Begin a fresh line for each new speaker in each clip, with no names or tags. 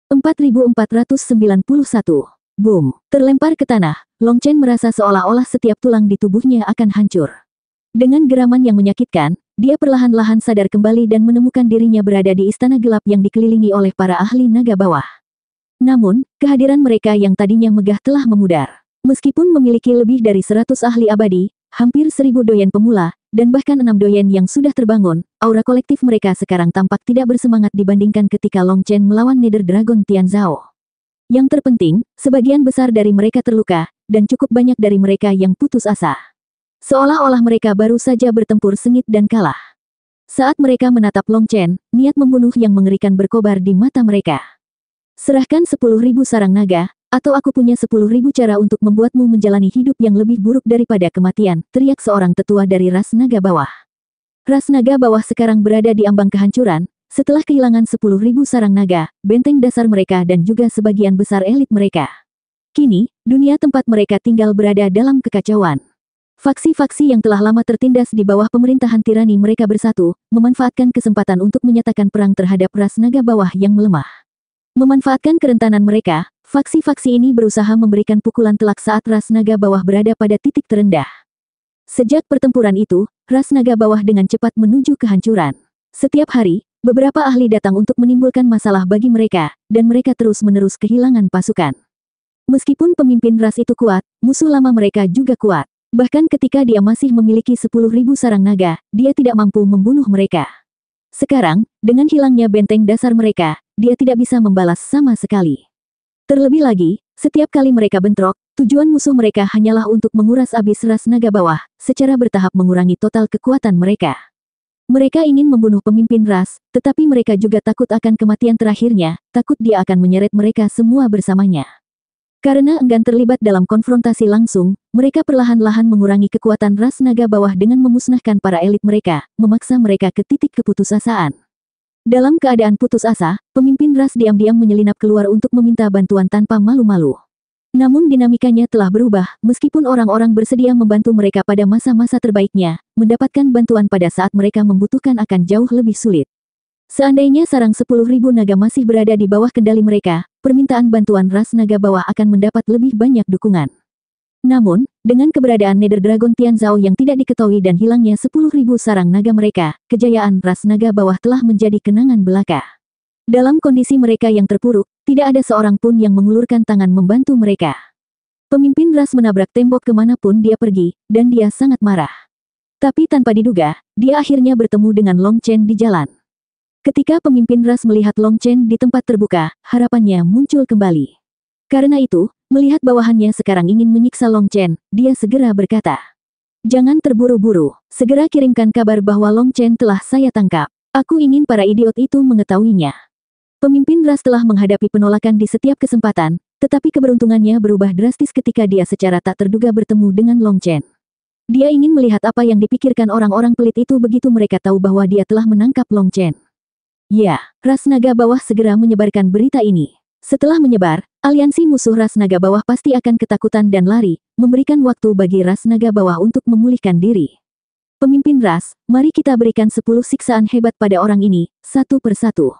4491. Boom! Terlempar ke tanah, Long Chen merasa seolah-olah setiap tulang di tubuhnya akan hancur. Dengan geraman yang menyakitkan, dia perlahan-lahan sadar kembali dan menemukan dirinya berada di istana gelap yang dikelilingi oleh para ahli naga bawah. Namun, kehadiran mereka yang tadinya megah telah memudar. Meskipun memiliki lebih dari 100 ahli abadi, hampir 1000 doyen pemula, dan bahkan 6 doyen yang sudah terbangun, aura kolektif mereka sekarang tampak tidak bersemangat dibandingkan ketika Long Chen melawan Nether Dragon Tianzhao. Yang terpenting, sebagian besar dari mereka terluka, dan cukup banyak dari mereka yang putus asa. Seolah-olah mereka baru saja bertempur sengit dan kalah. Saat mereka menatap Long Chen, niat membunuh yang mengerikan berkobar di mata mereka. Serahkan 10.000 sarang naga, atau aku punya 10.000 cara untuk membuatmu menjalani hidup yang lebih buruk daripada kematian, teriak seorang tetua dari ras naga bawah. Ras naga bawah sekarang berada di ambang kehancuran. Setelah kehilangan 10.000 sarang naga, benteng dasar mereka dan juga sebagian besar elit mereka. Kini, dunia tempat mereka tinggal berada dalam kekacauan. Faksi-faksi yang telah lama tertindas di bawah pemerintahan tirani mereka bersatu, memanfaatkan kesempatan untuk menyatakan perang terhadap ras naga bawah yang melemah. Memanfaatkan kerentanan mereka, faksi-faksi ini berusaha memberikan pukulan telak saat ras naga bawah berada pada titik terendah. Sejak pertempuran itu, ras naga bawah dengan cepat menuju kehancuran. Setiap hari, beberapa ahli datang untuk menimbulkan masalah bagi mereka, dan mereka terus-menerus kehilangan pasukan. Meskipun pemimpin ras itu kuat, musuh lama mereka juga kuat. Bahkan ketika dia masih memiliki 10.000 sarang naga, dia tidak mampu membunuh mereka. Sekarang, dengan hilangnya benteng dasar mereka, dia tidak bisa membalas sama sekali. Terlebih lagi, setiap kali mereka bentrok, tujuan musuh mereka hanyalah untuk menguras habis ras naga bawah, secara bertahap mengurangi total kekuatan mereka. Mereka ingin membunuh pemimpin ras, tetapi mereka juga takut akan kematian terakhirnya, takut dia akan menyeret mereka semua bersamanya. Karena enggan terlibat dalam konfrontasi langsung, mereka perlahan-lahan mengurangi kekuatan ras naga bawah dengan memusnahkan para elit mereka, memaksa mereka ke titik keputusasaan. Dalam keadaan putus asa, pemimpin ras diam-diam menyelinap keluar untuk meminta bantuan tanpa malu-malu. Namun dinamikanya telah berubah, meskipun orang-orang bersedia membantu mereka pada masa-masa terbaiknya, mendapatkan bantuan pada saat mereka membutuhkan akan jauh lebih sulit. Seandainya sarang 10.000 naga masih berada di bawah kendali mereka, permintaan bantuan ras naga bawah akan mendapat lebih banyak dukungan. Namun, dengan keberadaan Nether Dragon Tianzhao yang tidak diketahui dan hilangnya 10.000 sarang naga mereka, kejayaan ras naga bawah telah menjadi kenangan belaka. Dalam kondisi mereka yang terpuruk, tidak ada seorang pun yang mengulurkan tangan membantu mereka. Pemimpin ras menabrak tembok kemanapun dia pergi, dan dia sangat marah. Tapi tanpa diduga, dia akhirnya bertemu dengan Long Chen di jalan. Ketika pemimpin ras melihat Long Chen di tempat terbuka, harapannya muncul kembali. Karena itu, melihat bawahannya sekarang ingin menyiksa Long Chen, dia segera berkata, "Jangan terburu-buru, segera kirimkan kabar bahwa Long Chen telah saya tangkap. Aku ingin para idiot itu mengetahuinya." Pemimpin ras telah menghadapi penolakan di setiap kesempatan, tetapi keberuntungannya berubah drastis ketika dia secara tak terduga bertemu dengan Long Chen. Dia ingin melihat apa yang dipikirkan orang-orang pelit itu begitu mereka tahu bahwa dia telah menangkap Long Chen. Ya, ras naga bawah segera menyebarkan berita ini. Setelah menyebar, aliansi musuh ras naga bawah pasti akan ketakutan dan lari, memberikan waktu bagi ras naga bawah untuk memulihkan diri. Pemimpin ras, mari kita berikan 10 siksaan hebat pada orang ini, satu persatu.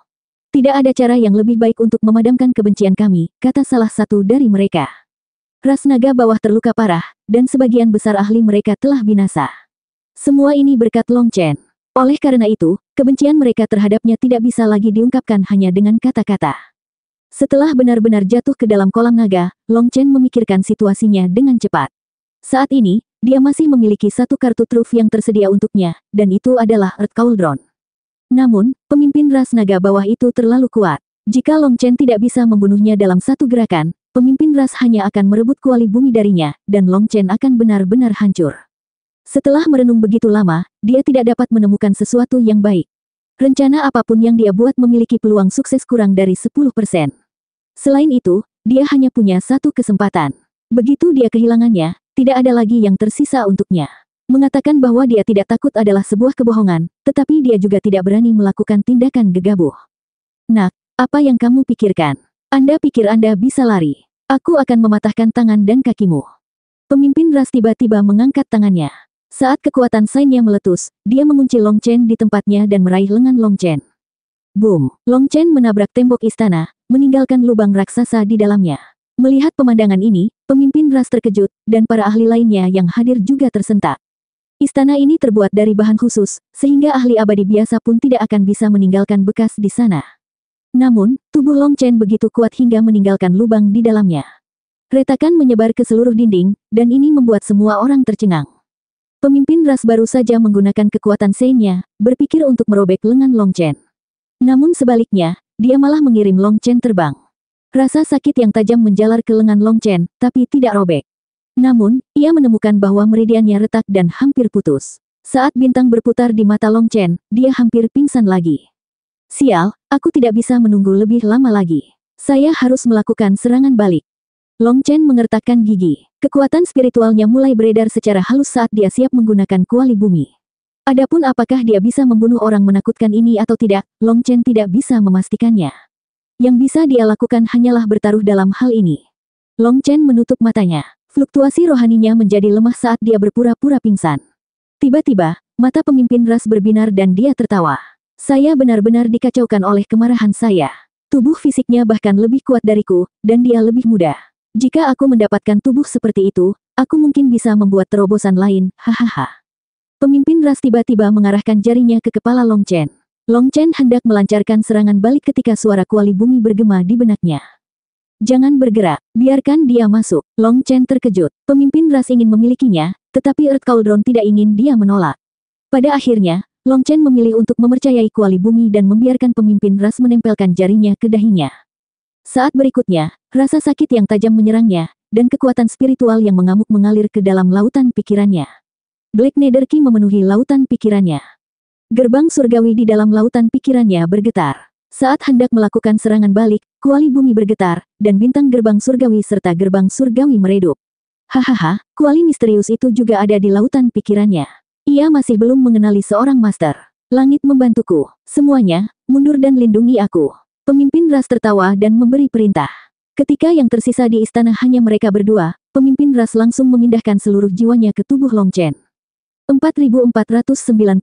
Tidak ada cara yang lebih baik untuk memadamkan kebencian kami, kata salah satu dari mereka. Ras naga bawah terluka parah, dan sebagian besar ahli mereka telah binasa. Semua ini berkat Long Chen. Oleh karena itu, kebencian mereka terhadapnya tidak bisa lagi diungkapkan hanya dengan kata-kata. Setelah benar-benar jatuh ke dalam kolam naga, Long Chen memikirkan situasinya dengan cepat. Saat ini, dia masih memiliki satu kartu truf yang tersedia untuknya, dan itu adalah Earth Cauldron. Namun, pemimpin ras naga bawah itu terlalu kuat. Jika Long Chen tidak bisa membunuhnya dalam satu gerakan, pemimpin ras hanya akan merebut kuali bumi darinya, dan Long Chen akan benar-benar hancur. Setelah merenung begitu lama, dia tidak dapat menemukan sesuatu yang baik. Rencana apapun yang dia buat memiliki peluang sukses kurang dari 10%. Selain itu, dia hanya punya satu kesempatan. Begitu dia kehilangannya, tidak ada lagi yang tersisa untuknya. Mengatakan bahwa dia tidak takut adalah sebuah kebohongan, tetapi dia juga tidak berani melakukan tindakan gegabah. Nak, apa yang kamu pikirkan? Anda pikir Anda bisa lari? Aku akan mematahkan tangan dan kakimu. Pemimpin ras tiba-tiba mengangkat tangannya. Saat kekuatan Sainnya meletus, dia mengunci Long Chen di tempatnya dan meraih lengan Long Chen. Boom! Long Chen menabrak tembok istana, meninggalkan lubang raksasa di dalamnya. Melihat pemandangan ini, pemimpin ras terkejut, dan para ahli lainnya yang hadir juga tersentak. Istana ini terbuat dari bahan khusus, sehingga ahli abadi biasa pun tidak akan bisa meninggalkan bekas di sana. Namun, tubuh Long Chen begitu kuat hingga meninggalkan lubang di dalamnya. Retakan menyebar ke seluruh dinding, dan ini membuat semua orang tercengang. Pemimpin ras baru saja menggunakan kekuatan Sein-nya, berpikir untuk merobek lengan Long Chen. Namun sebaliknya, dia malah mengirim Long Chen terbang. Rasa sakit yang tajam menjalar ke lengan Long Chen, tapi tidak robek. Namun, ia menemukan bahwa meridiannya retak dan hampir putus. Saat bintang berputar di mata Long Chen, dia hampir pingsan lagi. Sial, aku tidak bisa menunggu lebih lama lagi. Saya harus melakukan serangan balik. Long Chen mengertakkan gigi. Kekuatan spiritualnya mulai beredar secara halus saat dia siap menggunakan kuali bumi. Adapun apakah dia bisa membunuh orang menakutkan ini atau tidak, Long Chen tidak bisa memastikannya. Yang bisa dia lakukan hanyalah bertaruh dalam hal ini. Long Chen menutup matanya. Fluktuasi rohaninya menjadi lemah saat dia berpura-pura pingsan. Tiba-tiba, mata pemimpin ras berbinar dan dia tertawa. Saya benar-benar dikacaukan oleh kemarahan saya. Tubuh fisiknya bahkan lebih kuat dariku, dan dia lebih muda. Jika aku mendapatkan tubuh seperti itu, aku mungkin bisa membuat terobosan lain, hahaha. Pemimpin ras tiba-tiba mengarahkan jarinya ke kepala Long Chen. Long Chen hendak melancarkan serangan balik ketika suara kuali bumi bergema di benaknya. Jangan bergerak, biarkan dia masuk. Long Chen terkejut. Pemimpin ras ingin memilikinya, tetapi Earth Cauldron tidak ingin dia menolak. Pada akhirnya, Long Chen memilih untuk mempercayai kuali bumi dan membiarkan pemimpin ras menempelkan jarinya ke dahinya. Saat berikutnya, rasa sakit yang tajam menyerangnya, dan kekuatan spiritual yang mengamuk mengalir ke dalam lautan pikirannya. Black Nether Key memenuhi lautan pikirannya. Gerbang surgawi di dalam lautan pikirannya bergetar. Saat hendak melakukan serangan balik, kuali bumi bergetar, dan bintang gerbang surgawi serta gerbang surgawi meredup. Hahaha, kuali misterius itu juga ada di lautan pikirannya. Ia masih belum mengenali seorang master. Langit membantuku. Semuanya, mundur dan lindungi aku. Pemimpin ras tertawa dan memberi perintah. Ketika yang tersisa di istana hanya mereka berdua, pemimpin ras langsung memindahkan seluruh jiwanya ke tubuh Long Chen. 4492.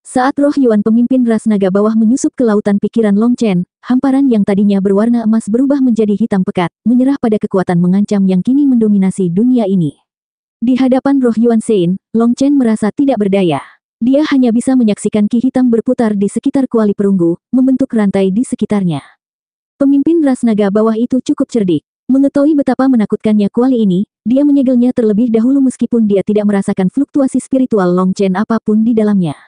Saat roh Yuan pemimpin ras naga bawah menyusup ke lautan pikiran Long Chen, hamparan yang tadinya berwarna emas berubah menjadi hitam pekat, menyerah pada kekuatan mengancam yang kini mendominasi dunia ini. Di hadapan roh Yuan Sein, Long Chen merasa tidak berdaya. Dia hanya bisa menyaksikan ki hitam berputar di sekitar kuali perunggu, membentuk rantai di sekitarnya. Pemimpin ras naga bawah itu cukup cerdik. Mengetahui betapa menakutkannya kuali ini, dia menyegelnya terlebih dahulu meskipun dia tidak merasakan fluktuasi spiritual Long Chen apapun di dalamnya.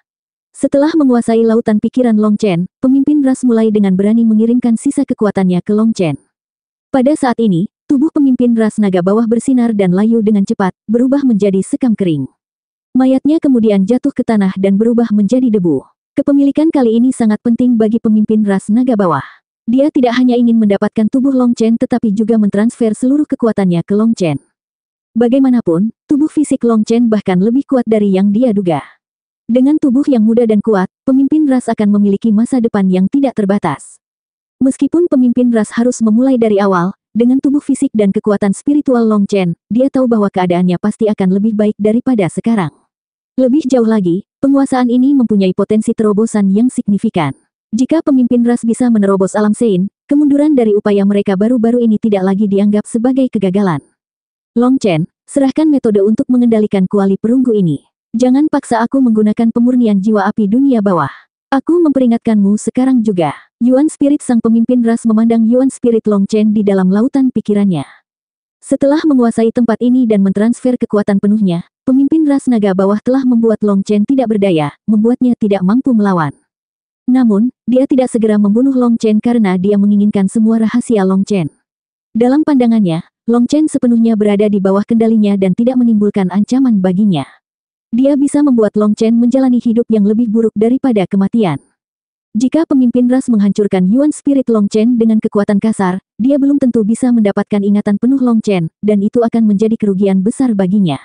Setelah menguasai lautan pikiran Long Chen, pemimpin ras mulai dengan berani mengirimkan sisa kekuatannya ke Long Chen. Pada saat ini, tubuh pemimpin ras naga bawah bersinar dan layu dengan cepat, berubah menjadi sekam kering. Mayatnya kemudian jatuh ke tanah dan berubah menjadi debu. Kepemilikan kali ini sangat penting bagi pemimpin ras naga bawah. Dia tidak hanya ingin mendapatkan tubuh Long Chen tetapi juga mentransfer seluruh kekuatannya ke Long Chen. Bagaimanapun, tubuh fisik Long Chen bahkan lebih kuat dari yang dia duga. Dengan tubuh yang muda dan kuat, pemimpin ras akan memiliki masa depan yang tidak terbatas. Meskipun pemimpin ras harus memulai dari awal, dengan tubuh fisik dan kekuatan spiritual Long Chen, dia tahu bahwa keadaannya pasti akan lebih baik daripada sekarang. Lebih jauh lagi, penguasaan ini mempunyai potensi terobosan yang signifikan. Jika pemimpin ras bisa menerobos alam Sein, kemunduran dari upaya mereka baru-baru ini tidak lagi dianggap sebagai kegagalan. Long Chen, serahkan metode untuk mengendalikan kuali perunggu ini. Jangan paksa aku menggunakan pemurnian jiwa api dunia bawah. Aku memperingatkanmu sekarang juga. Yuan Spirit sang pemimpin ras memandang Yuan Spirit Long Chen di dalam lautan pikirannya. Setelah menguasai tempat ini dan mentransfer kekuatan penuhnya, pemimpin ras naga bawah telah membuat Long Chen tidak berdaya, membuatnya tidak mampu melawan. Namun, dia tidak segera membunuh Long Chen karena dia menginginkan semua rahasia Long Chen. Dalam pandangannya, Long Chen sepenuhnya berada di bawah kendalinya dan tidak menimbulkan ancaman baginya. Dia bisa membuat Long Chen menjalani hidup yang lebih buruk daripada kematian. Jika pemimpin ras menghancurkan Yuan Spirit Long Chen dengan kekuatan kasar, dia belum tentu bisa mendapatkan ingatan penuh Long Chen, dan itu akan menjadi kerugian besar baginya.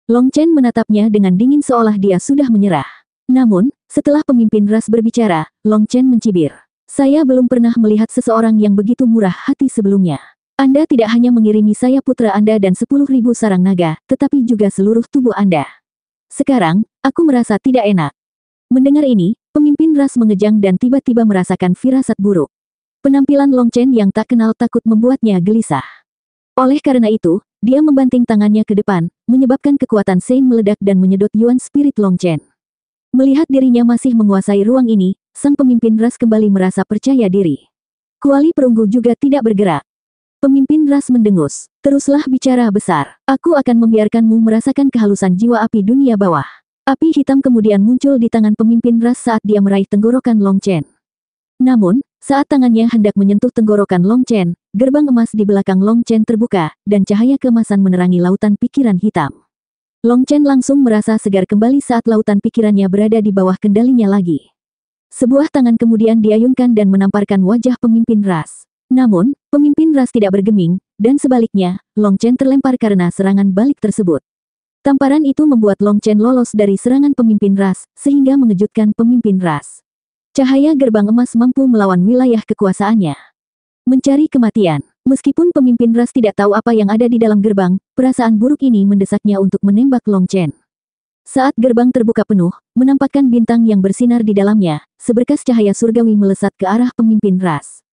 Long Chen menatapnya dengan dingin seolah dia sudah menyerah. Namun, setelah pemimpin ras berbicara, Long Chen mencibir. Saya belum pernah melihat seseorang yang begitu murah hati sebelumnya. Anda tidak hanya mengirimi saya putra Anda dan 10.000 sarang naga, tetapi juga seluruh tubuh Anda. Sekarang, aku merasa tidak enak. Mendengar ini, Pemimpin ras mengejang dan tiba-tiba merasakan firasat buruk. Penampilan Long Chen yang tak kenal takut membuatnya gelisah. Oleh karena itu, dia membanting tangannya ke depan, menyebabkan kekuatan Sein meledak dan menyedot Yuan Spirit Long Chen. Melihat dirinya masih menguasai ruang ini, sang pemimpin ras kembali merasa percaya diri. Kuali perunggu juga tidak bergerak. Pemimpin ras mendengus. Teruslah bicara besar. Aku akan membiarkanmu merasakan kehalusan jiwa api dunia bawah. Api hitam kemudian muncul di tangan pemimpin ras saat dia meraih tenggorokan Long Chen. Namun, saat tangannya hendak menyentuh tenggorokan Long Chen, gerbang emas di belakang Long Chen terbuka, dan cahaya keemasan menerangi lautan pikiran hitam. Long Chen langsung merasa segar kembali saat lautan pikirannya berada di bawah kendalinya lagi. Sebuah tangan kemudian diayunkan dan menamparkan wajah pemimpin ras. Namun, pemimpin ras tidak bergeming, dan sebaliknya, Long Chen terlempar karena serangan balik tersebut. Tamparan itu membuat Long Chen lolos dari serangan pemimpin ras, sehingga mengejutkan pemimpin ras. Cahaya gerbang emas mampu melawan wilayah kekuasaannya. Mencari kematian. Meskipun pemimpin ras tidak tahu apa yang ada di dalam gerbang, perasaan buruk ini mendesaknya untuk menembak Long Chen. Saat gerbang terbuka penuh, menampakkan bintang yang bersinar di dalamnya, seberkas cahaya surgawi melesat ke arah pemimpin ras.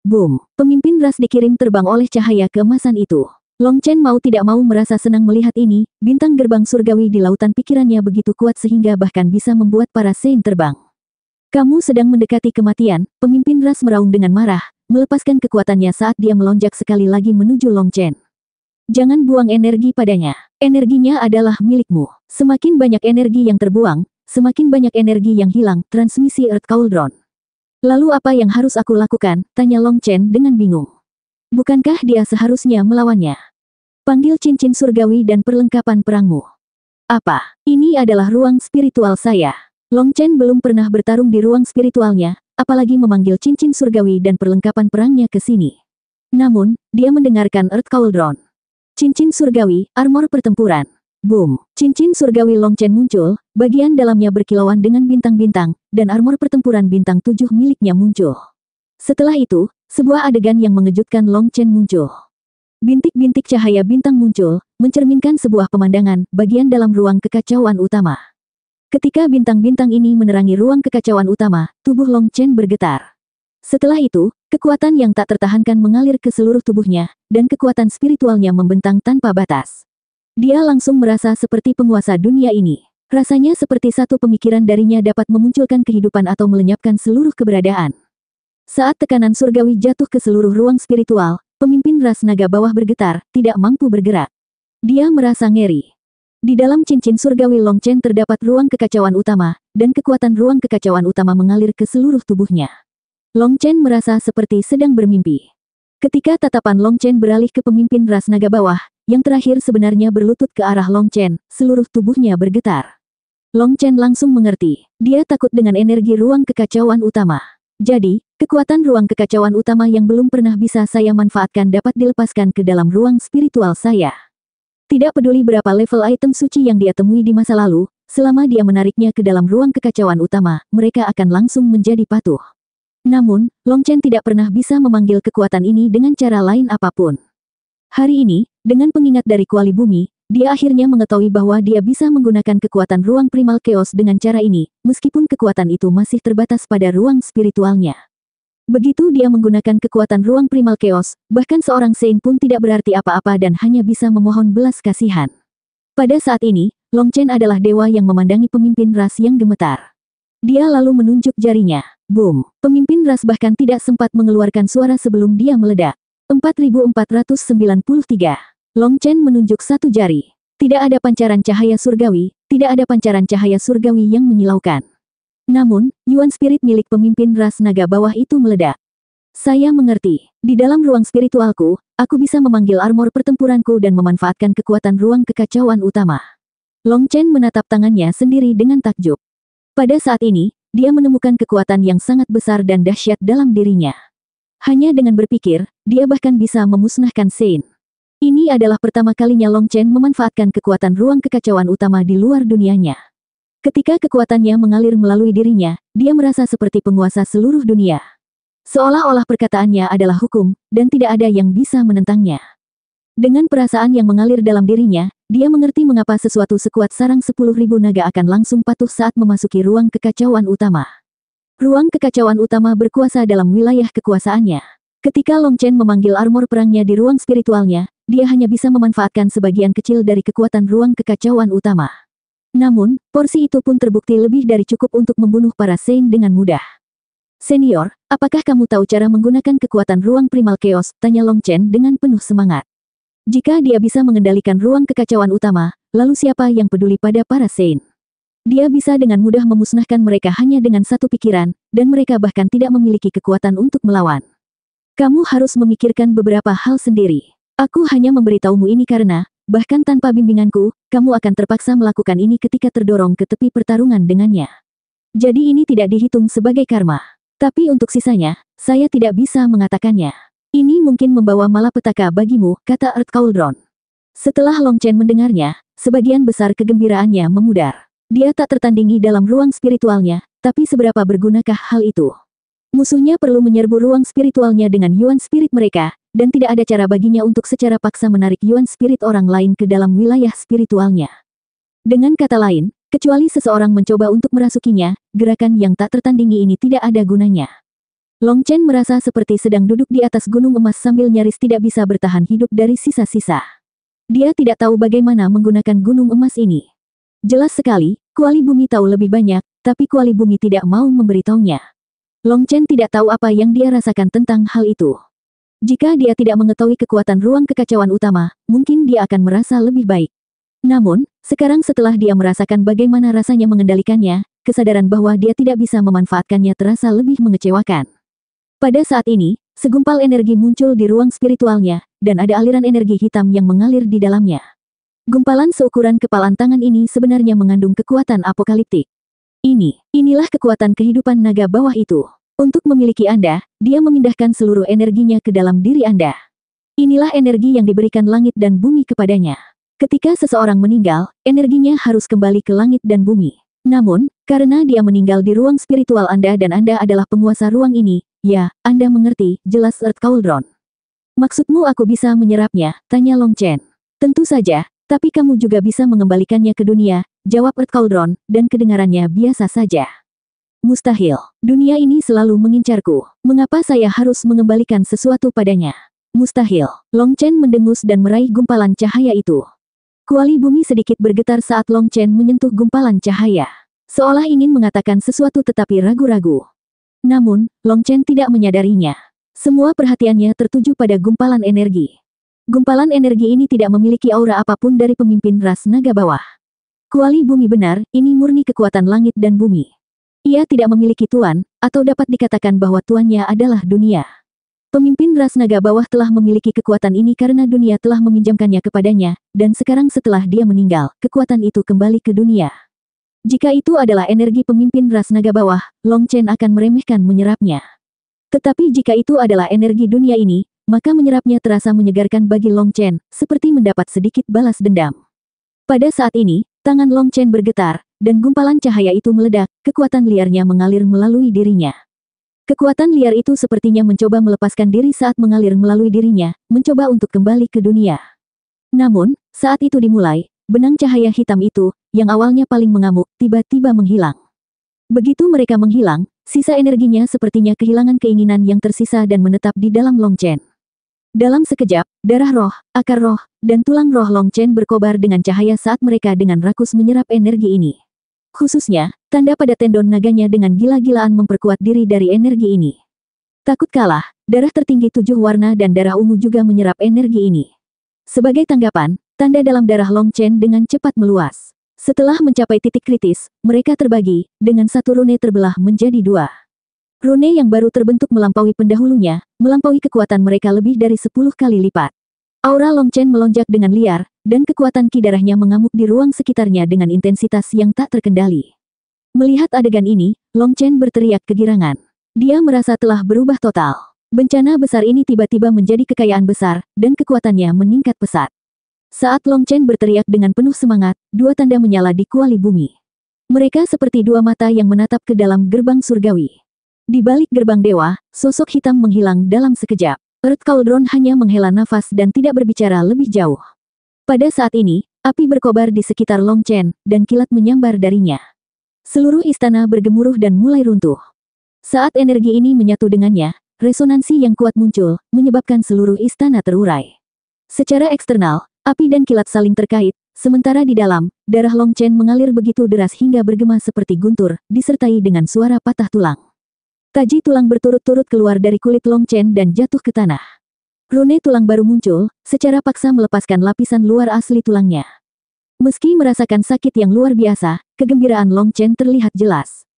Boom! Pemimpin ras dikirim terbang oleh cahaya keemasan itu. Long Chen mau tidak mau merasa senang melihat ini, bintang gerbang surgawi di lautan pikirannya begitu kuat sehingga bahkan bisa membuat para Sein terbang. Kamu sedang mendekati kematian, pemimpin ras meraung dengan marah, melepaskan kekuatannya saat dia melonjak sekali lagi menuju Long Chen. Jangan buang energi padanya. Energinya adalah milikmu. Semakin banyak energi yang terbuang, semakin banyak energi yang hilang. Transmisi Earth Cauldron. Lalu apa yang harus aku lakukan? Tanya Long Chen dengan bingung. Bukankah dia seharusnya melawannya? Panggil cincin surgawi dan perlengkapan perangmu. Apa? Ini adalah ruang spiritual saya. Long Chen belum pernah bertarung di ruang spiritualnya, apalagi memanggil cincin surgawi dan perlengkapan perangnya ke sini. Namun, dia mendengarkan Earth Cauldron. Cincin surgawi, armor pertempuran. Boom! Cincin surgawi Long Chen muncul, bagian dalamnya berkilauan dengan bintang-bintang, dan armor pertempuran bintang 7 miliknya muncul. Setelah itu, sebuah adegan yang mengejutkan Long Chen muncul. Bintik-bintik cahaya bintang muncul, mencerminkan sebuah pemandangan, bagian dalam ruang kekacauan utama. Ketika bintang-bintang ini menerangi ruang kekacauan utama, tubuh Long Chen bergetar. Setelah itu, kekuatan yang tak tertahankan mengalir ke seluruh tubuhnya, dan kekuatan spiritualnya membentang tanpa batas. Dia langsung merasa seperti penguasa dunia ini. Rasanya seperti satu pemikiran darinya dapat memunculkan kehidupan atau melenyapkan seluruh keberadaan. Saat tekanan surgawi jatuh ke seluruh ruang spiritual, pemimpin ras naga bawah bergetar, tidak mampu bergerak. Dia merasa ngeri. Di dalam cincin surgawi Long Chen terdapat ruang kekacauan utama, dan kekuatan ruang kekacauan utama mengalir ke seluruh tubuhnya. Long Chen merasa seperti sedang bermimpi. Ketika tatapan Long Chen beralih ke pemimpin ras naga bawah, yang terakhir sebenarnya berlutut ke arah Long Chen, seluruh tubuhnya bergetar. Long Chen langsung mengerti, dia takut dengan energi ruang kekacauan utama. Jadi, kekuatan ruang kekacauan utama yang belum pernah bisa saya manfaatkan dapat dilepaskan ke dalam ruang spiritual saya. Tidak peduli berapa level item suci yang dia temui di masa lalu, selama dia menariknya ke dalam ruang kekacauan utama, mereka akan langsung menjadi patuh. Namun, Long Chen tidak pernah bisa memanggil kekuatan ini dengan cara lain apapun. Hari ini, dengan pengingat dari kuali bumi, dia akhirnya mengetahui bahwa dia bisa menggunakan kekuatan ruang primal chaos dengan cara ini, meskipun kekuatan itu masih terbatas pada ruang spiritualnya. Begitu dia menggunakan kekuatan ruang primal chaos, bahkan seorang Sein pun tidak berarti apa-apa dan hanya bisa memohon belas kasihan. Pada saat ini, Long Chen adalah dewa yang memandangi pemimpin ras yang gemetar. Dia lalu menunjuk jarinya. Boom! Pemimpin ras bahkan tidak sempat mengeluarkan suara sebelum dia meledak. 4493. Long Chen menunjuk satu jari. Tidak ada pancaran cahaya surgawi, tidak ada pancaran cahaya surgawi yang menyilaukan. Namun, Yuan Spirit milik pemimpin ras naga bawah itu meledak. Saya mengerti. Di dalam ruang spiritualku, aku bisa memanggil armor pertempuranku dan memanfaatkan kekuatan ruang kekacauan utama. Long Chen menatap tangannya sendiri dengan takjub. Pada saat ini, dia menemukan kekuatan yang sangat besar dan dahsyat dalam dirinya. Hanya dengan berpikir, dia bahkan bisa memusnahkan Sein. Ini adalah pertama kalinya Long Chen memanfaatkan kekuatan ruang kekacauan utama di luar dunianya. Ketika kekuatannya mengalir melalui dirinya, dia merasa seperti penguasa seluruh dunia. Seolah-olah perkataannya adalah hukum, dan tidak ada yang bisa menentangnya. Dengan perasaan yang mengalir dalam dirinya, dia mengerti mengapa sesuatu sekuat sarang 10.000 naga akan langsung patuh saat memasuki ruang kekacauan utama. Ruang kekacauan utama berkuasa dalam wilayah kekuasaannya. Ketika Long Chen memanggil armor perangnya di ruang spiritualnya, dia hanya bisa memanfaatkan sebagian kecil dari kekuatan ruang kekacauan utama. Namun, porsi itu pun terbukti lebih dari cukup untuk membunuh para Saint dengan mudah. Senior, apakah kamu tahu cara menggunakan kekuatan ruang primal chaos? Tanya Long Chen dengan penuh semangat. Jika dia bisa mengendalikan ruang kekacauan utama, lalu siapa yang peduli pada para Saint? Dia bisa dengan mudah memusnahkan mereka hanya dengan satu pikiran, dan mereka bahkan tidak memiliki kekuatan untuk melawan. Kamu harus memikirkan beberapa hal sendiri. Aku hanya memberitahumu ini karena, bahkan tanpa bimbinganku, kamu akan terpaksa melakukan ini ketika terdorong ke tepi pertarungan dengannya. Jadi ini tidak dihitung sebagai karma. Tapi untuk sisanya, saya tidak bisa mengatakannya. Ini mungkin membawa malapetaka bagimu, kata Earth Cauldron. Setelah Long Chen mendengarnya, sebagian besar kegembiraannya memudar. Dia tak tertandingi dalam ruang spiritualnya, tapi seberapa bergunakah hal itu? Musuhnya perlu menyerbu ruang spiritualnya dengan Yuan Spirit mereka, dan tidak ada cara baginya untuk secara paksa menarik Yuan Spirit orang lain ke dalam wilayah spiritualnya. Dengan kata lain, kecuali seseorang mencoba untuk merasukinya, gerakan yang tak tertandingi ini tidak ada gunanya. Long Chen merasa seperti sedang duduk di atas gunung emas sambil nyaris tidak bisa bertahan hidup dari sisa-sisa. Dia tidak tahu bagaimana menggunakan gunung emas ini. Jelas sekali, Kuali Bumi tahu lebih banyak, tapi Kuali Bumi tidak mau memberitahunya. Long Chen tidak tahu apa yang dia rasakan tentang hal itu. Jika dia tidak mengetahui kekuatan ruang kekacauan utama, mungkin dia akan merasa lebih baik. Namun, sekarang setelah dia merasakan bagaimana rasanya mengendalikannya, kesadaran bahwa dia tidak bisa memanfaatkannya terasa lebih mengecewakan. Pada saat ini, segumpal energi muncul di ruang spiritualnya, dan ada aliran energi hitam yang mengalir di dalamnya. Gumpalan seukuran kepalan tangan ini sebenarnya mengandung kekuatan apokaliptik. Inilah kekuatan kehidupan naga bawah itu. Untuk memiliki Anda, dia memindahkan seluruh energinya ke dalam diri Anda. Inilah energi yang diberikan langit dan bumi kepadanya. Ketika seseorang meninggal, energinya harus kembali ke langit dan bumi. Namun, karena dia meninggal di ruang spiritual Anda dan Anda adalah penguasa ruang ini, ya, Anda mengerti, jelas Earth Cauldron. Maksudmu aku bisa menyerapnya? Tanya Long Chen. Tentu saja. Tapi kamu juga bisa mengembalikannya ke dunia, jawab Earth Cauldron, dan kedengarannya biasa saja. Mustahil. Dunia ini selalu mengincarku. Mengapa saya harus mengembalikan sesuatu padanya? Mustahil. Long Chen mendengus dan meraih gumpalan cahaya itu. Kuali bumi sedikit bergetar saat Long Chen menyentuh gumpalan cahaya. Seolah ingin mengatakan sesuatu tetapi ragu-ragu. Namun, Long Chen tidak menyadarinya. Semua perhatiannya tertuju pada gumpalan energi. Gumpalan energi ini tidak memiliki aura apapun dari pemimpin ras naga bawah. Kuali bumi benar, ini murni kekuatan langit dan bumi. Ia tidak memiliki tuan, atau dapat dikatakan bahwa tuannya adalah dunia. Pemimpin ras naga bawah telah memiliki kekuatan ini karena dunia telah meminjamkannya kepadanya, dan sekarang setelah dia meninggal, kekuatan itu kembali ke dunia. Jika itu adalah energi pemimpin ras naga bawah, Long Chen akan meremehkan menyerapnya. Tetapi jika itu adalah energi dunia ini, maka menyerapnya terasa menyegarkan bagi Long Chen, seperti mendapat sedikit balas dendam. Pada saat ini, tangan Long Chen bergetar, dan gumpalan cahaya itu meledak, kekuatan liarnya mengalir melalui dirinya. Kekuatan liar itu sepertinya mencoba melepaskan diri saat mengalir melalui dirinya, mencoba untuk kembali ke dunia. Namun, saat itu dimulai, benang cahaya hitam itu, yang awalnya paling mengamuk, tiba-tiba menghilang. Begitu mereka menghilang, sisa energinya sepertinya kehilangan keinginan yang tersisa dan menetap di dalam Long Chen. Dalam sekejap, darah roh, akar roh, dan tulang roh Long Chen berkobar dengan cahaya saat mereka dengan rakus menyerap energi ini. Khususnya, tanda pada tendon naganya dengan gila-gilaan memperkuat diri dari energi ini. Takut kalah, darah tertinggi 7 warna dan darah ungu juga menyerap energi ini. Sebagai tanggapan, tanda dalam darah Long Chen dengan cepat meluas. Setelah mencapai titik kritis, mereka terbagi, dengan satu rune terbelah menjadi 2. Rune yang baru terbentuk melampaui pendahulunya, melampaui kekuatan mereka lebih dari 10 kali lipat. Aura Long Chen melonjak dengan liar, dan kekuatan ki darahnya mengamuk di ruang sekitarnya dengan intensitas yang tak terkendali. Melihat adegan ini, Long Chen berteriak kegirangan. Dia merasa telah berubah total. Bencana besar ini tiba-tiba menjadi kekayaan besar, dan kekuatannya meningkat pesat. Saat Long Chen berteriak dengan penuh semangat, 2 tanda menyala di kuali bumi. Mereka seperti 2 mata yang menatap ke dalam gerbang surgawi. Di balik gerbang dewa, sosok hitam menghilang dalam sekejap. Earth Cauldron hanya menghela nafas dan tidak berbicara lebih jauh. Pada saat ini, api berkobar di sekitar Long Chen, dan kilat menyambar darinya. Seluruh istana bergemuruh dan mulai runtuh. Saat energi ini menyatu dengannya, resonansi yang kuat muncul, menyebabkan seluruh istana terurai. Secara eksternal, api dan kilat saling terkait, sementara di dalam, darah Long Chen mengalir begitu deras hingga bergema seperti guntur, disertai dengan suara patah tulang. Taji tulang berturut-turut keluar dari kulit Long Chen dan jatuh ke tanah. Rune tulang baru muncul, secara paksa melepaskan lapisan luar asli tulangnya. Meski merasakan sakit yang luar biasa, kegembiraan Long Chen terlihat jelas.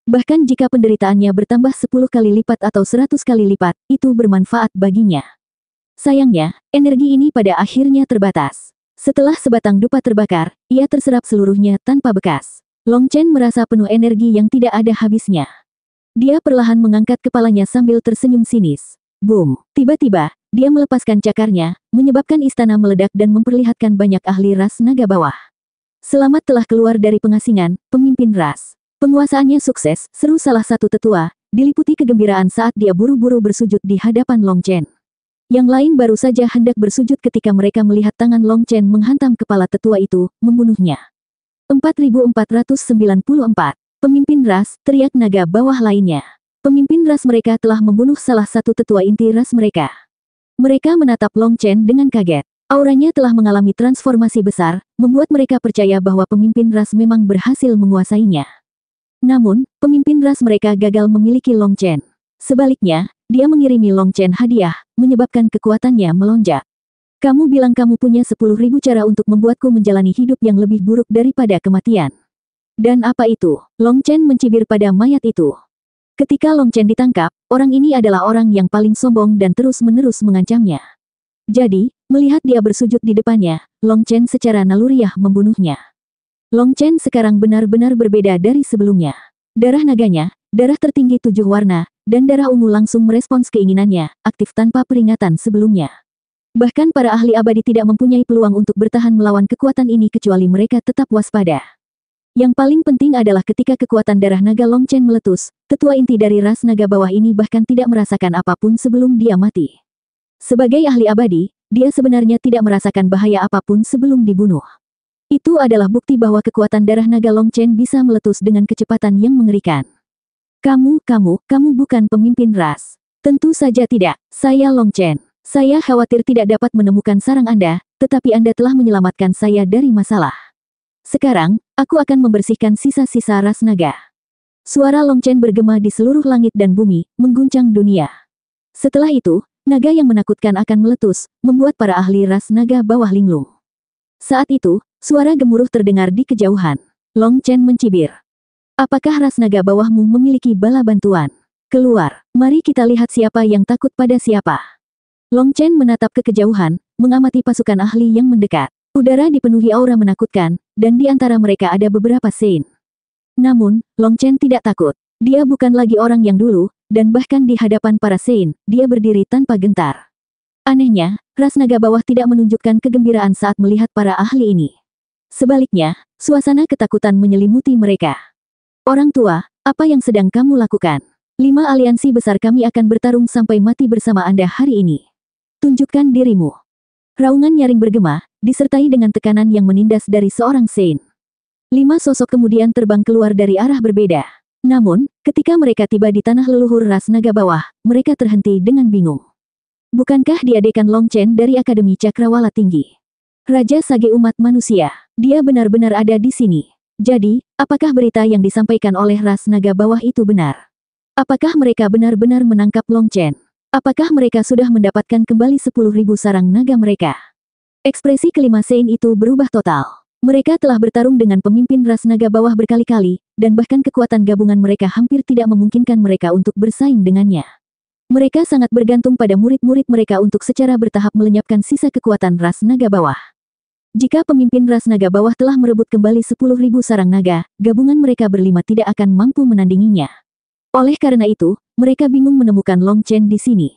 Bahkan jika penderitaannya bertambah 10 kali lipat atau 100 kali lipat, itu bermanfaat baginya. Sayangnya, energi ini pada akhirnya terbatas. Setelah sebatang dupa terbakar, ia terserap seluruhnya tanpa bekas. Long Chen merasa penuh energi yang tidak ada habisnya. Dia perlahan mengangkat kepalanya sambil tersenyum sinis. Boom! Tiba-tiba, dia melepaskan cakarnya, menyebabkan istana meledak dan memperlihatkan banyak ahli ras naga bawah. Selamat telah keluar dari pengasingan, pemimpin ras. Penguasaannya sukses, seru salah satu tetua, diliputi kegembiraan saat dia buru-buru bersujud di hadapan Long Chen. Yang lain baru saja hendak bersujud ketika mereka melihat tangan Long Chen menghantam kepala tetua itu, membunuhnya. 4494. Pemimpin ras, teriak naga bawah lainnya. Pemimpin ras mereka telah membunuh salah satu tetua inti ras mereka. Mereka menatap Long Chen dengan kaget. Auranya telah mengalami transformasi besar, membuat mereka percaya bahwa pemimpin ras memang berhasil menguasainya. Namun, pemimpin ras mereka gagal memiliki Long Chen. Sebaliknya, dia mengirimi Long Chen hadiah, menyebabkan kekuatannya melonjak. Kamu bilang kamu punya 10.000 cara untuk membuatku menjalani hidup yang lebih buruk daripada kematian. Dan apa itu? Long Chen mencibir pada mayat itu. Ketika Long Chen ditangkap, orang ini adalah orang yang paling sombong dan terus-menerus mengancamnya. Jadi, melihat dia bersujud di depannya, Long Chen secara naluriah membunuhnya. Long Chen sekarang benar-benar berbeda dari sebelumnya. Darah naganya, darah tertinggi 7 warna, dan darah ungu langsung merespons keinginannya, aktif tanpa peringatan sebelumnya. Bahkan para ahli abadi tidak mempunyai peluang untuk bertahan melawan kekuatan ini kecuali mereka tetap waspada. Yang paling penting adalah ketika kekuatan darah naga Long Chen meletus, tetua inti dari ras naga bawah ini bahkan tidak merasakan apapun sebelum dia mati. Sebagai ahli abadi, dia sebenarnya tidak merasakan bahaya apapun sebelum dibunuh. Itu adalah bukti bahwa kekuatan darah naga Long Chen bisa meletus dengan kecepatan yang mengerikan. Kamu bukan pemimpin ras. Tentu saja tidak, saya Long Chen. Saya khawatir tidak dapat menemukan sarang Anda, tetapi Anda telah menyelamatkan saya dari masalah. Sekarang, aku akan membersihkan sisa-sisa ras naga. Suara Long Chen bergema di seluruh langit dan bumi, mengguncang dunia. Setelah itu, naga yang menakutkan akan meletus, membuat para ahli ras naga bawah linglung. Saat itu, suara gemuruh terdengar di kejauhan. Long Chen mencibir. Apakah ras naga bawahmu memiliki bala bantuan? Keluar, mari kita lihat siapa yang takut pada siapa. Long Chen menatap ke kejauhan, mengamati pasukan ahli yang mendekat. Udara dipenuhi aura menakutkan, dan di antara mereka ada beberapa Saint. Namun, Long Chen tidak takut. Dia bukan lagi orang yang dulu, dan bahkan di hadapan para Saint, dia berdiri tanpa gentar. Anehnya, ras naga bawah tidak menunjukkan kegembiraan saat melihat para ahli ini. Sebaliknya, suasana ketakutan menyelimuti mereka. Orang tua, apa yang sedang kamu lakukan? 5 aliansi besar kami akan bertarung sampai mati bersama Anda hari ini. Tunjukkan dirimu. Raungan nyaring bergema, disertai dengan tekanan yang menindas dari seorang Saint. 5 sosok kemudian terbang keluar dari arah berbeda. Namun, ketika mereka tiba di tanah leluhur ras naga bawah, mereka terhenti dengan bingung. Bukankah dia Dekan Long Chen dari Akademi Cakrawala Tinggi? Raja Sage umat manusia, dia benar-benar ada di sini. Jadi, apakah berita yang disampaikan oleh ras naga bawah itu benar? Apakah mereka benar-benar menangkap Long Chen? Apakah mereka sudah mendapatkan kembali 10.000 sarang naga mereka? Ekspresi kelima Saint itu berubah total. Mereka telah bertarung dengan pemimpin ras naga bawah berkali-kali, dan bahkan kekuatan gabungan mereka hampir tidak memungkinkan mereka untuk bersaing dengannya. Mereka sangat bergantung pada murid-murid mereka untuk secara bertahap melenyapkan sisa kekuatan ras naga bawah. Jika pemimpin ras naga bawah telah merebut kembali 10.000 sarang naga, gabungan mereka berlima tidak akan mampu menandinginya. Oleh karena itu, mereka bingung menemukan Long Chen di sini.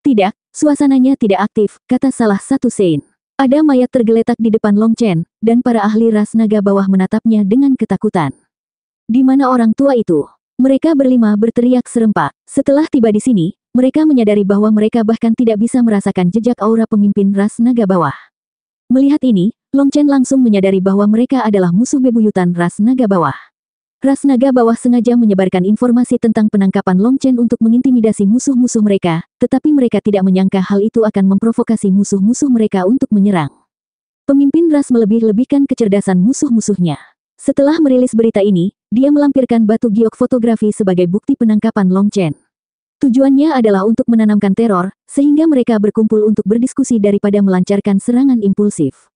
Tidak, suasananya tidak aktif, kata salah satu Saint. Ada mayat tergeletak di depan Long Chen, dan para ahli ras naga bawah menatapnya dengan ketakutan. Di mana orang tua itu? Mereka berlima berteriak serempak. Setelah tiba di sini, mereka menyadari bahwa mereka bahkan tidak bisa merasakan jejak aura pemimpin ras naga bawah. Melihat ini, Long Chen langsung menyadari bahwa mereka adalah musuh bebuyutan ras naga bawah. ras naga bawah sengaja menyebarkan informasi tentang penangkapan Long Chen untuk mengintimidasi musuh-musuh mereka, tetapi mereka tidak menyangka hal itu akan memprovokasi musuh-musuh mereka untuk menyerang. Pemimpin ras melebih-lebihkan kecerdasan musuh-musuhnya. Setelah merilis berita ini, dia melampirkan batu giok fotografi sebagai bukti penangkapan Long Chen. Tujuannya adalah untuk menanamkan teror, sehingga mereka berkumpul untuk berdiskusi daripada melancarkan serangan impulsif.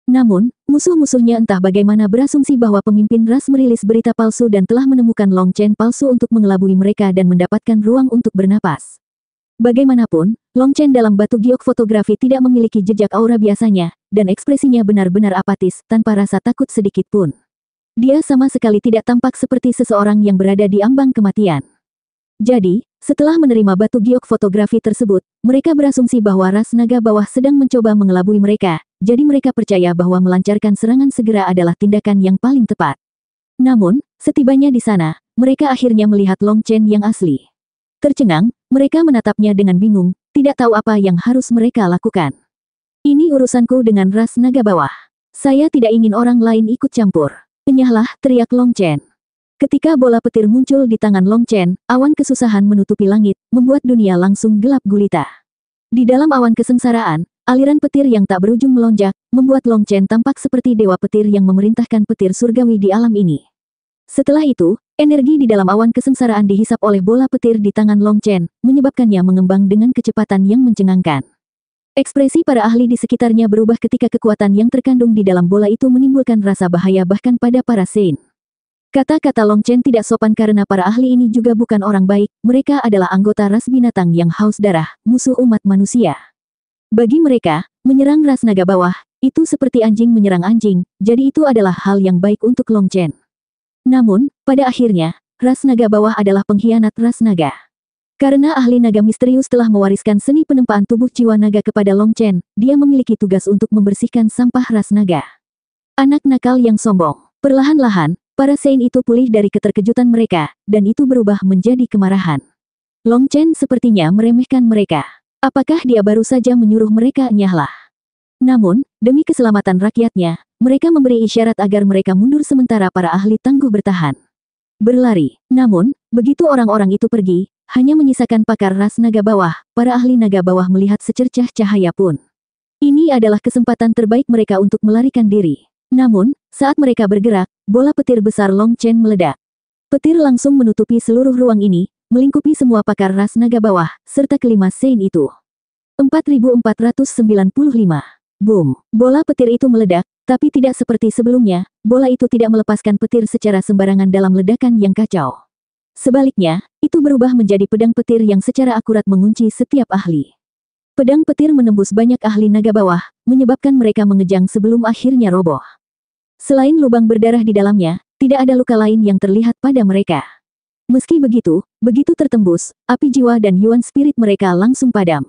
Namun, musuh-musuhnya entah bagaimana berasumsi bahwa pemimpin ras merilis berita palsu dan telah menemukan Long Chen palsu untuk mengelabui mereka dan mendapatkan ruang untuk bernapas. Bagaimanapun, Long Chen dalam batu giok fotografi tidak memiliki jejak aura biasanya, dan ekspresinya benar-benar apatis, tanpa rasa takut sedikit pun. Dia sama sekali tidak tampak seperti seseorang yang berada di ambang kematian. Jadi, setelah menerima batu giok fotografi tersebut, mereka berasumsi bahwa ras naga bawah sedang mencoba mengelabui mereka, jadi mereka percaya bahwa melancarkan serangan segera adalah tindakan yang paling tepat. Namun, setibanya di sana, mereka akhirnya melihat Long Chen yang asli. Tercengang, mereka menatapnya dengan bingung, tidak tahu apa yang harus mereka lakukan. Ini urusanku dengan ras naga bawah. Saya tidak ingin orang lain ikut campur. Penyahlah, teriak Long Chen. Ketika bola petir muncul di tangan Long Chen, awan kesusahan menutupi langit, membuat dunia langsung gelap gulita. Di dalam awan kesengsaraan, aliran petir yang tak berujung melonjak, membuat Long Chen tampak seperti dewa petir yang memerintahkan petir surgawi di alam ini. Setelah itu, energi di dalam awan kesengsaraan dihisap oleh bola petir di tangan Long Chen, menyebabkannya mengembang dengan kecepatan yang mencengangkan. Ekspresi para ahli di sekitarnya berubah ketika kekuatan yang terkandung di dalam bola itu menimbulkan rasa bahaya bahkan pada para Saint. Kata-kata Long Chen tidak sopan karena para ahli ini juga bukan orang baik, mereka adalah anggota ras binatang yang haus darah, musuh umat manusia. Bagi mereka, menyerang ras naga bawah, itu seperti anjing menyerang anjing, jadi itu adalah hal yang baik untuk Long Chen. Namun, pada akhirnya, ras naga bawah adalah pengkhianat ras naga. Karena ahli naga misterius telah mewariskan seni penempaan tubuh jiwa naga kepada Long Chen, dia memiliki tugas untuk membersihkan sampah ras naga. Anak nakal yang sombong. Perlahan-lahan, para Saint itu pulih dari keterkejutan mereka, dan itu berubah menjadi kemarahan. Long Chen sepertinya meremehkan mereka. Apakah dia baru saja menyuruh mereka nyahlah? Namun, demi keselamatan rakyatnya, mereka memberi isyarat agar mereka mundur sementara para ahli tangguh bertahan. Berlari. Namun, begitu orang-orang itu pergi, hanya menyisakan pakar ras naga bawah, para ahli naga bawah melihat secercah cahaya pun. Ini adalah kesempatan terbaik mereka untuk melarikan diri. Namun, saat mereka bergerak, bola petir besar Long Chen meledak. Petir langsung menutupi seluruh ruang ini, melingkupi semua pakar ras naga bawah, serta kelima Saint itu. 4495. Boom. Bola petir itu meledak, tapi tidak seperti sebelumnya, bola itu tidak melepaskan petir secara sembarangan dalam ledakan yang kacau. Sebaliknya, itu berubah menjadi pedang petir yang secara akurat mengunci setiap ahli. Pedang petir menembus banyak ahli naga bawah, menyebabkan mereka mengejang sebelum akhirnya roboh. Selain lubang berdarah di dalamnya, tidak ada luka lain yang terlihat pada mereka. Meski begitu, begitu tertembus, api jiwa dan yuan spirit mereka langsung padam.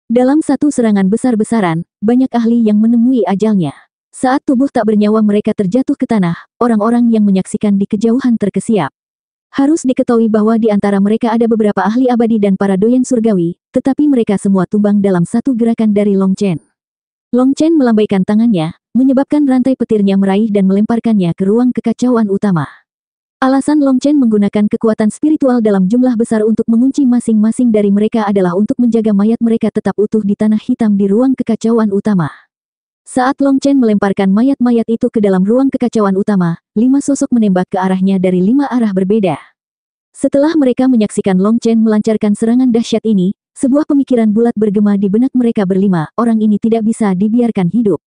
Dalam satu serangan besar-besaran, banyak ahli yang menemui ajalnya. Saat tubuh tak bernyawa mereka terjatuh ke tanah, orang-orang yang menyaksikan di kejauhan terkesiap. Harus diketahui bahwa di antara mereka ada beberapa ahli abadi dan para doyen surgawi, tetapi mereka semua tumbang dalam satu gerakan dari Long Chen. Long Chen melambaikan tangannya, menyebabkan rantai petirnya meraih dan melemparkannya ke ruang kekacauan utama. Alasan Long Chen menggunakan kekuatan spiritual dalam jumlah besar untuk mengunci masing-masing dari mereka adalah untuk menjaga mayat mereka tetap utuh di tanah hitam di ruang kekacauan utama. Saat Long Chen melemparkan mayat-mayat itu ke dalam ruang kekacauan utama, 5 sosok menembak ke arahnya dari 5 arah berbeda. Setelah mereka menyaksikan Long Chen melancarkan serangan dahsyat ini, sebuah pemikiran bulat bergema di benak mereka berlima, orang ini tidak bisa dibiarkan hidup.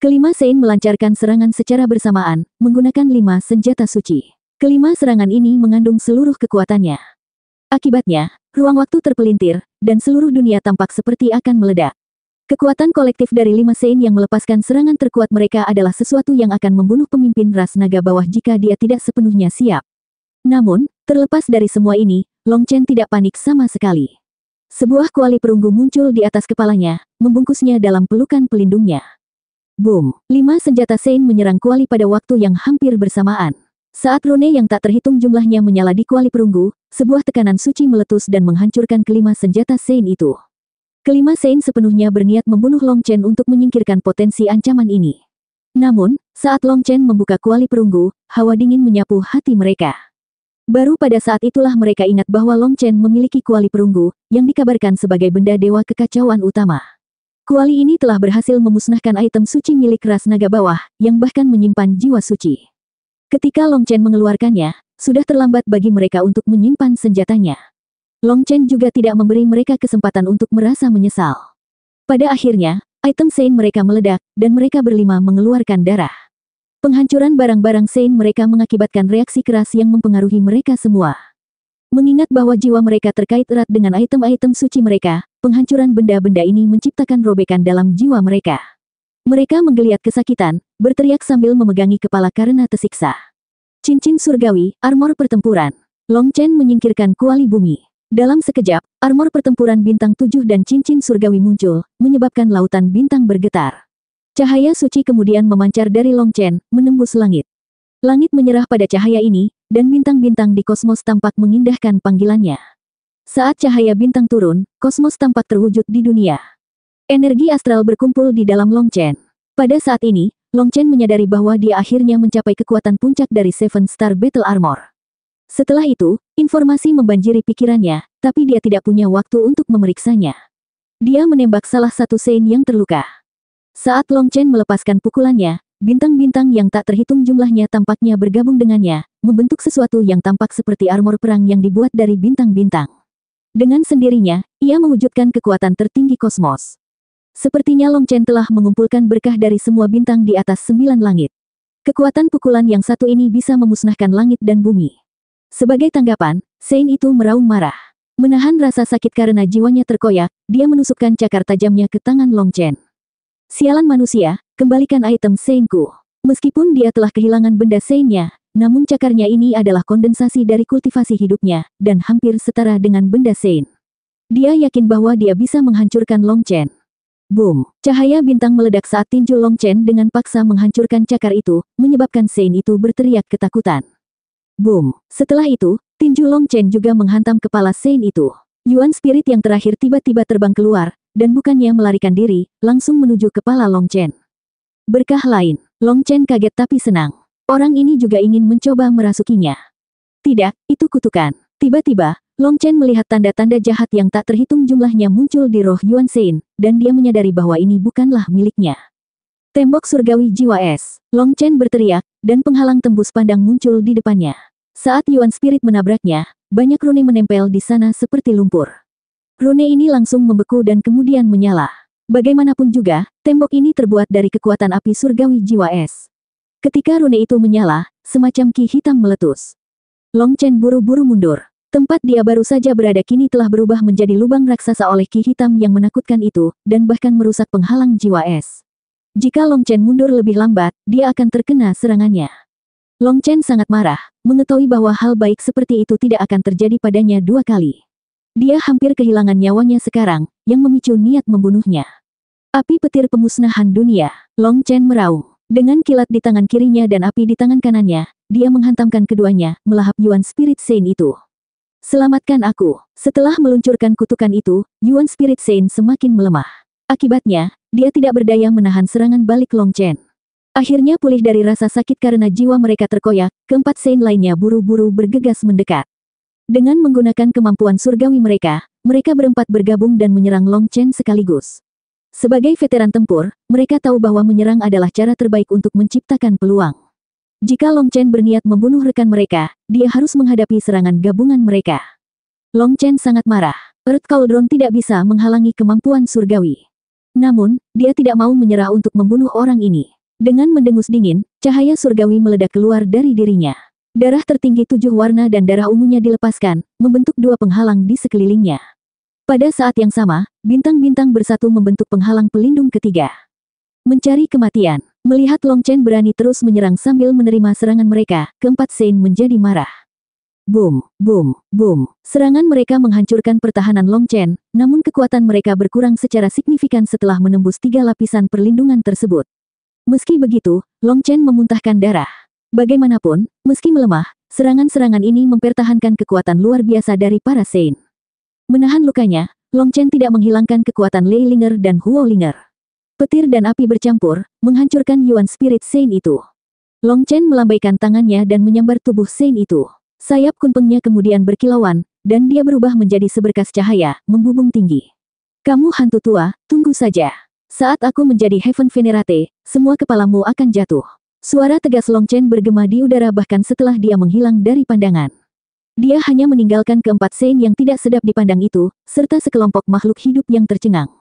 Kelima Saint melancarkan serangan secara bersamaan, menggunakan 5 senjata suci. Kelima serangan ini mengandung seluruh kekuatannya. Akibatnya, ruang waktu terpelintir, dan seluruh dunia tampak seperti akan meledak. Kekuatan kolektif dari 5 Saint yang melepaskan serangan terkuat mereka adalah sesuatu yang akan membunuh pemimpin ras naga bawah jika dia tidak sepenuhnya siap. Namun, terlepas dari semua ini, Long Chen tidak panik sama sekali. Sebuah kuali perunggu muncul di atas kepalanya, membungkusnya dalam pelukan pelindungnya. Boom! 5 senjata Saint menyerang kuali pada waktu yang hampir bersamaan. Saat rune yang tak terhitung jumlahnya menyala di kuali perunggu, sebuah tekanan suci meletus dan menghancurkan kelima senjata Saint itu. Kelima Saint sepenuhnya berniat membunuh Long Chen untuk menyingkirkan potensi ancaman ini. Namun, saat Long Chen membuka kuali perunggu, hawa dingin menyapu hati mereka. Baru pada saat itulah mereka ingat bahwa Long Chen memiliki kuali perunggu, yang dikabarkan sebagai benda dewa kekacauan utama. Kuali ini telah berhasil memusnahkan item suci milik ras naga bawah, yang bahkan menyimpan jiwa suci. Ketika Long Chen mengeluarkannya, sudah terlambat bagi mereka untuk menyimpan senjatanya. Long Chen juga tidak memberi mereka kesempatan untuk merasa menyesal. Pada akhirnya, item Sein mereka meledak, dan mereka berlima mengeluarkan darah. Penghancuran barang-barang Sein mereka mengakibatkan reaksi keras yang mempengaruhi mereka semua. Mengingat bahwa jiwa mereka terkait erat dengan item-item suci mereka, penghancuran benda-benda ini menciptakan robekan dalam jiwa mereka. Mereka menggeliat kesakitan, berteriak sambil memegangi kepala karena tersiksa. Cincin surgawi, armor pertempuran. Long Chen menyingkirkan kuali bumi. Dalam sekejap, armor pertempuran bintang 7 dan cincin surgawi muncul, menyebabkan lautan bintang bergetar. Cahaya suci kemudian memancar dari Long Chen, menembus langit. Langit menyerah pada cahaya ini, dan bintang-bintang di kosmos tampak mengindahkan panggilannya. Saat cahaya bintang turun, kosmos tampak terwujud di dunia. Energi astral berkumpul di dalam Long Chen. Pada saat ini, Long Chen menyadari bahwa dia akhirnya mencapai kekuatan puncak dari Seven Star Battle Armor. Setelah itu, informasi membanjiri pikirannya, tapi dia tidak punya waktu untuk memeriksanya. Dia menembak salah satu Sein yang terluka. Saat Long Chen melepaskan pukulannya, bintang-bintang yang tak terhitung jumlahnya tampaknya bergabung dengannya, membentuk sesuatu yang tampak seperti armor perang yang dibuat dari bintang-bintang. Dengan sendirinya, ia mewujudkan kekuatan tertinggi kosmos. Sepertinya Long Chen telah mengumpulkan berkah dari semua bintang di atas 9 langit. Kekuatan pukulan yang satu ini bisa memusnahkan langit dan bumi. Sebagai tanggapan, Sein itu meraung marah. Menahan rasa sakit karena jiwanya terkoyak, dia menusukkan cakar tajamnya ke tangan Long Chen. Sialan manusia, kembalikan item Sein-ku. Meskipun dia telah kehilangan benda Sein-nya, namun cakarnya ini adalah kondensasi dari kultivasi hidupnya, dan hampir setara dengan benda Sein. Dia yakin bahwa dia bisa menghancurkan Long Chen. Boom! Cahaya bintang meledak saat tinju Long Chen dengan paksa menghancurkan cakar itu, menyebabkan Sein itu berteriak ketakutan. Boom! Setelah itu, tinju Long Chen juga menghantam kepala Sein itu. Yuan Spirit yang terakhir tiba-tiba terbang keluar, dan bukannya melarikan diri, langsung menuju kepala Long Chen. Berkah lain, Long Chen kaget tapi senang. Orang ini juga ingin mencoba merasukinya. Tidak, itu kutukan. Tiba-tiba, Long Chen melihat tanda-tanda jahat yang tak terhitung jumlahnya muncul di roh Yuan Sein, dan dia menyadari bahwa ini bukanlah miliknya. Tembok surgawi jiwa es. Long Chen berteriak, dan penghalang tembus pandang muncul di depannya. Saat Yuan Spirit menabraknya, banyak rune menempel di sana seperti lumpur. Rune ini langsung membeku dan kemudian menyala. Bagaimanapun juga, tembok ini terbuat dari kekuatan api surgawi jiwa es. Ketika rune itu menyala, semacam ki hitam meletus. Long Chen buru-buru mundur. Tempat dia baru saja berada kini telah berubah menjadi lubang raksasa oleh ki hitam yang menakutkan itu, dan bahkan merusak penghalang jiwa es. Jika Long Chen mundur lebih lambat, dia akan terkena serangannya. Long Chen sangat marah, mengetahui bahwa hal baik seperti itu tidak akan terjadi padanya dua kali. Dia hampir kehilangan nyawanya sekarang, yang memicu niat membunuhnya. Api petir pemusnahan dunia. Long Chen meraung. Dengan kilat di tangan kirinya dan api di tangan kanannya, dia menghantamkan keduanya, melahap Yuan Spirit Sein itu. Selamatkan aku. Setelah meluncurkan kutukan itu, Yuan Spirit Sein semakin melemah. Akibatnya, dia tidak berdaya menahan serangan balik Long Chen. Akhirnya pulih dari rasa sakit karena jiwa mereka terkoyak, keempat Sein lainnya buru-buru bergegas mendekat. Dengan menggunakan kemampuan surgawi mereka berempat bergabung dan menyerang Long Chen sekaligus. Sebagai veteran tempur, mereka tahu bahwa menyerang adalah cara terbaik untuk menciptakan peluang. Jika Long Chen berniat membunuh rekan mereka, dia harus menghadapi serangan gabungan mereka. Long Chen sangat marah. Earth Cauldron tidak bisa menghalangi kemampuan surgawi. Namun, dia tidak mau menyerah untuk membunuh orang ini. Dengan mendengus dingin, cahaya surgawi meledak keluar dari dirinya. Darah tertinggi 7 warna dan darah ungunya dilepaskan, membentuk 2 penghalang di sekelilingnya. Pada saat yang sama, bintang-bintang bersatu membentuk penghalang pelindung ketiga. Mencari kematian. Melihat Long Chen berani terus menyerang sambil menerima serangan mereka, keempat Sein menjadi marah. Boom, boom, boom. Serangan mereka menghancurkan pertahanan Long Chen, namun kekuatan mereka berkurang secara signifikan setelah menembus 3 lapisan perlindungan tersebut. Meski begitu, Long Chen memuntahkan darah. Bagaimanapun, meski melemah, serangan-serangan ini mempertahankan kekuatan luar biasa dari para Sein. Menahan lukanya, Long Chen tidak menghilangkan kekuatan Lei Linger dan Huo Linger. Petir dan api bercampur, menghancurkan Yuan Spirit Saint itu. Long Chen melambaikan tangannya dan menyambar tubuh Saint itu. Sayap kunpengnya kemudian berkilauan, dan dia berubah menjadi seberkas cahaya, membubung tinggi. Kamu hantu tua, tunggu saja. Saat aku menjadi Heaven Venerate, semua kepalamu akan jatuh. Suara tegas Long Chen bergema di udara bahkan setelah dia menghilang dari pandangan. Dia hanya meninggalkan keempat Saint yang tidak sedap dipandang itu, serta sekelompok makhluk hidup yang tercengang.